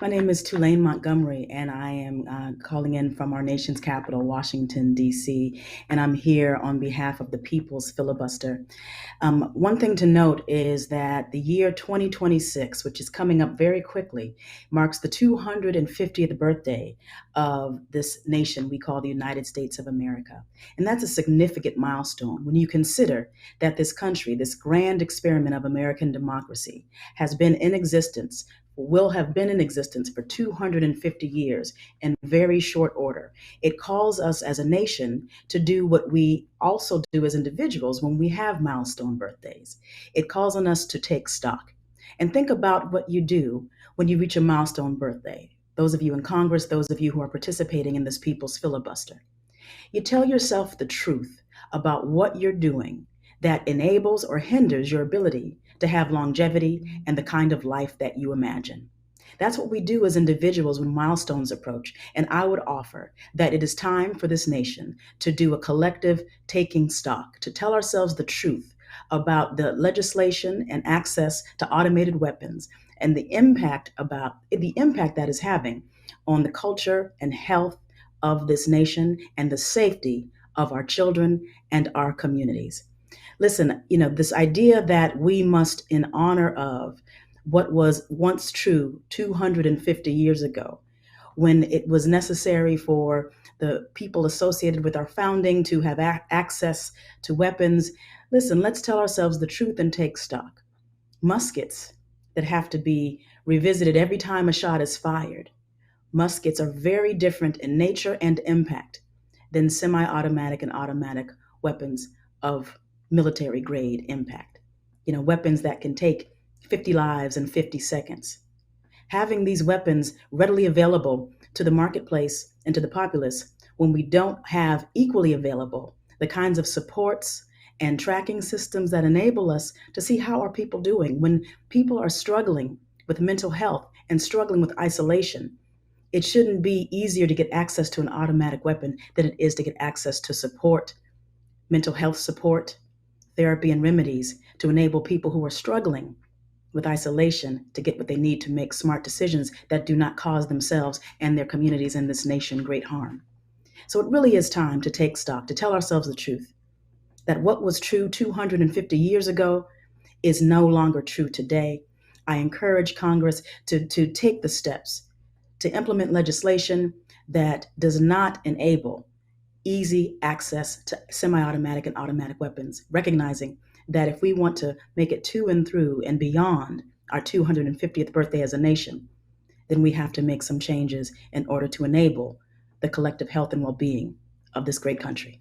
My name is Tulaine Montgomery, and I am calling in from our nation's capital, Washington, D.C., and I'm here on behalf of the People's Filibuster. One thing to note is that the year 2026, which is coming up very quickly, marks the 250th birthday of this nation we call the United States of America. And that's a significant milestone when you consider that this country, this grand experiment of American democracy, has been in existence will have been in existence for 250 years in very short order. It calls us as a nation to do what we also do as individuals when we have milestone birthdays. It calls on us to take stock and think about what you do when you reach a milestone birthday. Those of you in Congress, those of you who are participating in this people's filibuster, you tell yourself the truth about what you're doing that enables or hinders your ability to have longevity and the kind of life that you imagine. That's what we do as individuals when milestones approach. And I would offer that it is time for this nation to do a collective taking stock, to tell ourselves the truth about the legislation and access to automated weapons and the impact that is having on the culture and health of this nation and the safety of our children and our communities. Listen, this idea that we must, in honor of what was once true 250 years ago, when it was necessary for the people associated with our founding to have access to weapons. Listen, let's tell ourselves the truth and take stock. Muskets that have to be revisited every time a shot is fired. Muskets are very different in nature and impact than semi automatic and automatic weapons of military grade impact. Weapons that can take 50 lives in 50 seconds. Having these weapons readily available to the marketplace and to the populace when we don't have equally available the kinds of supports and tracking systems that enable us to see how are people doing when people are struggling with mental health and struggling with isolation. It shouldn't be easier to get access to an automatic weapon than it is to get access to support, mental health support, therapy, and remedies to enable people who are struggling with isolation to get what they need to make smart decisions that do not cause themselves and their communities in this nation great harm. So it really is time to take stock, to tell ourselves the truth, that what was true 250 years ago is no longer true today. I encourage Congress to take the steps to implement legislation that does not enable easy access to semi-automatic and automatic weapons, recognizing that if we want to make it to and through and beyond our 250th birthday as a nation, then we have to make some changes in order to enable the collective health and well-being of this great country.